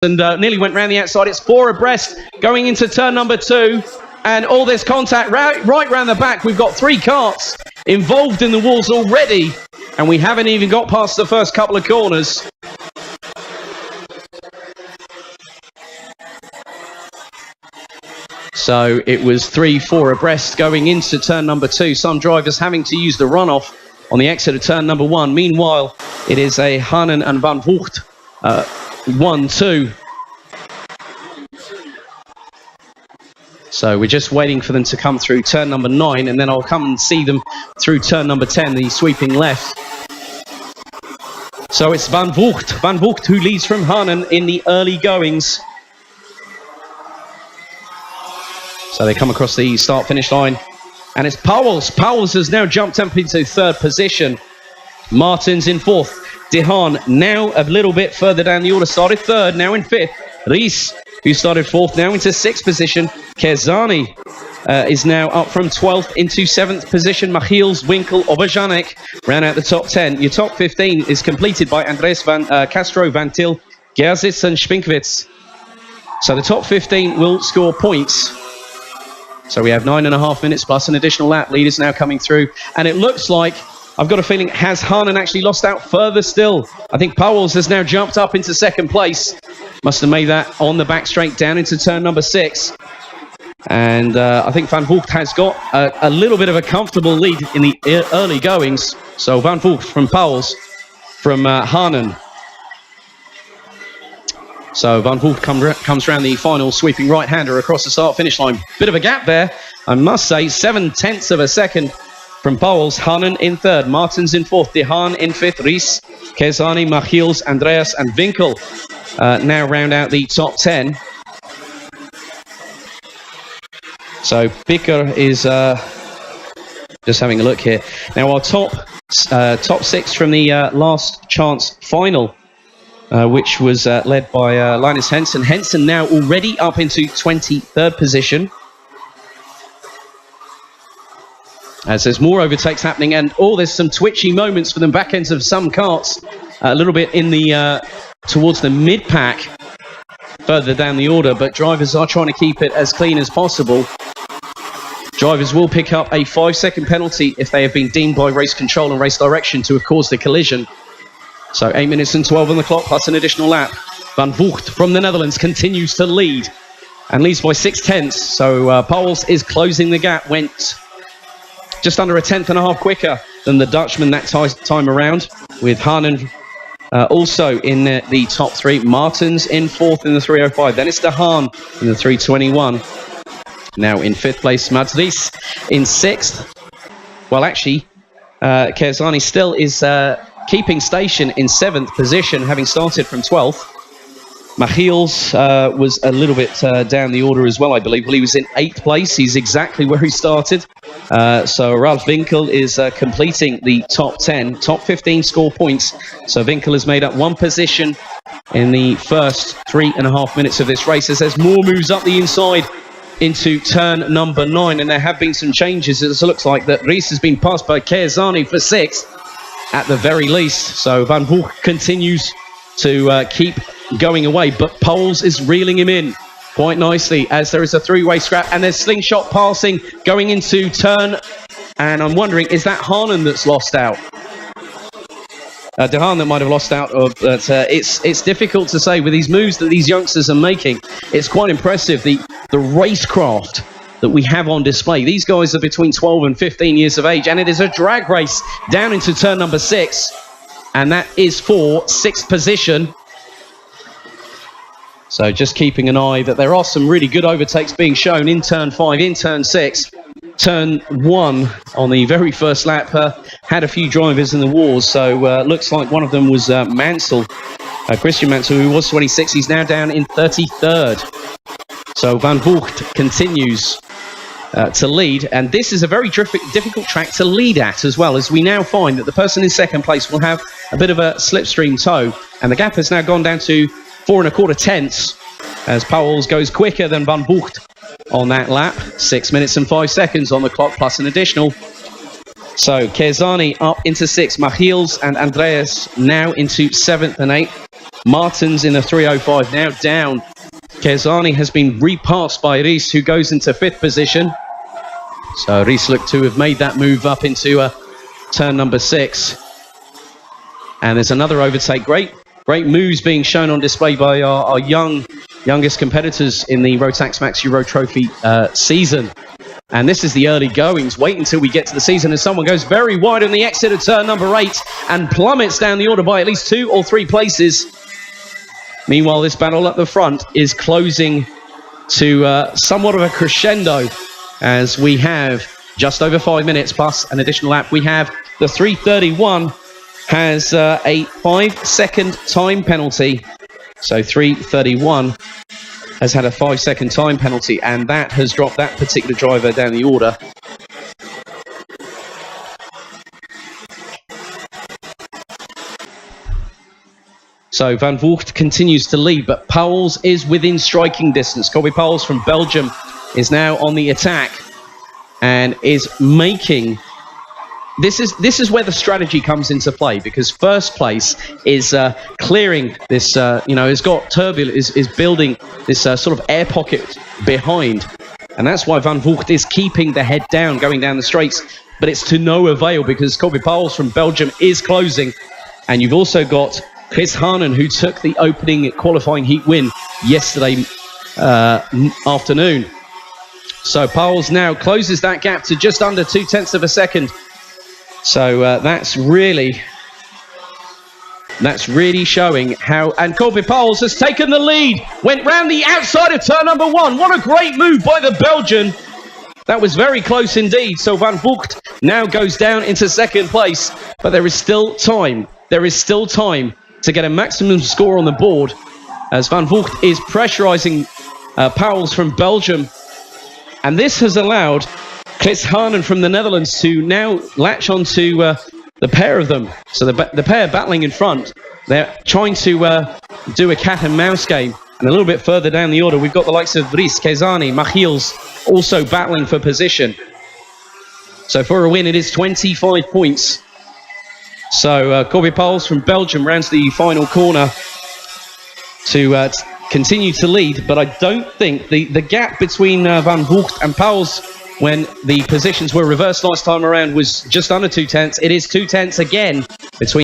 and nearly went round the outside. It's 4 abreast going into turn number 2, and all this contact right round the back. We've got 3 carts involved in the wars already, and we haven't even got past the first couple of corners. So it was 3-4 abreast going into turn number 2. Some drivers having to use the runoff on the exit of turn number 1. Meanwhile, it is a Hanen and Van Vught 1-2. So we're just waiting for them to come through turn number 9, and then I'll come and see them through turn number 10, the sweeping left. So it's Van Vught who leads from Hanen in the early goings. So they come across the start-finish line, and it's Pauwels. Pauwels has now jumped up into 3rd position. Martins in 4th. De Haan now a little bit further down the order, started 3rd, now in 5th. Ries, who started 4th, now into 6th position. Kerzani is now up from 12th into 7th position. Michiels, Winkel, Oberjanek round out the top 10. Your top 15 is completed by Andres Castro, Van Til, Gerzitz and Spinkwitz. So the top 15 will score points. So we have 9.5 minutes plus an additional lap. Leaders now coming through, and it looks like, I've got a feeling, has Hanen actually lost out further still? I think Pauwels has now jumped up into 2nd place. Must have made that on the back straight down into turn number 6. And I think Van Vught has got a little bit of a comfortable lead in the early goings. So Van Vught from Pauwels from Hanen. So Van Vught comes around the final sweeping right-hander across the start-finish line. Bit of a gap there, I must say. 7/10 of a second from Pauwels. Hanen in 3rd, Martins in 4th, De Haan in 5th, Ries, Kerzani, Michiels, Andreas and Winkel now round out the top 10. So Bicker is just having a look here. Now our top 6 from the last chance final, which was led by Linus Henson. Henson now already up into 23rd position, as there's more overtakes happening, and there's some twitchy moments for the back ends of some carts, a little bit in the towards the mid-pack, further down the order, but drivers are trying to keep it as clean as possible. Drivers will pick up a 5-second penalty if they have been deemed by race control and race direction to have caused the collision. So 8 minutes and 12 on the clock, plus an additional lap. Van Vught from the Netherlands continues to lead, and leads by 6/10. So Pauwels is closing the gap, went just under a 10.5 quicker than the Dutchman that time around, with Hanen also in the top 3. Martins in 4th in the 3:05. Then it's De Haan in the 3:21. Now in 5th place, Mads Ries in 6th. Well, actually, Kerzani still is keeping station in 7th position, having started from 12th. Michiels was a little bit down the order as well, I believe. Well, he was in 8th place. He's exactly where he started. So Ralf Winkel is completing the top 10. Top 15 score points. So Winkel has made up 1 position in the first 3.5 minutes of this race, as there's more moves up the inside into turn number 9, and there have been some changes. It looks like that Ries has been passed by Kerzani for 6th at the very least. So Van Vught continues to keep going away, but Pauwels is reeling him in quite nicely, as there is a 3-way scrap, and there's slingshot passing going into turn, and I'm wondering, is that Hanen that's lost out? De Haan that might have lost out, but it's difficult to say with these moves that these youngsters are making. It's quite impressive, the racecraft that we have on display. These guys are between 12 and 15 years of age, and it is a drag race down into turn number 6, and that is for 6th position. So just keeping an eye that there are some really good overtakes being shown in turn 5, in turn 6. Turn 1 on the very first lap had a few drivers in the wars, so looks like one of them was Mansell, Christian Mansell, who was 26. He's now down in 33rd. So Van Vught continues to lead, and this is a very difficult track to lead at as well, as we now find that the person in 2nd place will have a bit of a slipstream tow, and the gap has now gone down to 4.25 tenths as Pauwels goes quicker than Van Vught on that lap. 6 minutes and 5 seconds on the clock, plus an additional. So Kerzani up into 6th, Michiels and Andreas now into 7th and 8th. Martins in the 3:05 now down. Kezani has been repassed by Rees, who goes into 5th position. So Rees looked to have made that move up into turn number 6. And there's another overtake. Great moves being shown on display by our youngest competitors in the Rotax Max Euro Trophy season. And this is the early goings. Wait until we get to the season as someone goes very wide on the exit of turn number 8 and plummets down the order by at least 2 or 3 places. Meanwhile, this battle up the front is closing to somewhat of a crescendo as we have just over 5 minutes plus an additional lap. We have the 3:31 has a 5-second time penalty. So 3:31 has had a 5-second time penalty, and that has dropped that particular driver down the order. So Van Voort continues to lead, but Pauwels is within striking distance. Kobe Pauwels from Belgium is now on the attack and is making... This is where the strategy comes into play, because first place is clearing this, has got turbulence, is building this sort of air pocket behind. And that's why Van Voort is keeping the head down, going down the straights. But it's to no avail, because Kobe Pauwels from Belgium is closing. And you've also got Chris Hanen, who took the opening qualifying heat win yesterday afternoon. So Pauwels now closes that gap to just under 0.2 of a second. So that's really showing how... And Kobe Pauwels has taken the lead. Went round the outside of turn number 1. What a great move by the Belgian. That was very close indeed. So Van Voort now goes down into 2nd place. But there is still time. There is still time to get a maximum score on the board, as Van Voort is pressurising Pauwels from Belgium. And this has allowed Chris Hanen from the Netherlands to now latch onto the pair of them. So the pair battling in front. They're trying to do a cat and mouse game. And a little bit further down the order, we've got the likes of Vries, Kezani, Machiels also battling for position. So for a win, it is 25 points. So Kobe Pauwels from Belgium rounds the final corner to continue to lead. But I don't think the gap between Van Voort and Pauwels, when the positions were reversed last time around, was just under 0.2. It is 0.2 again between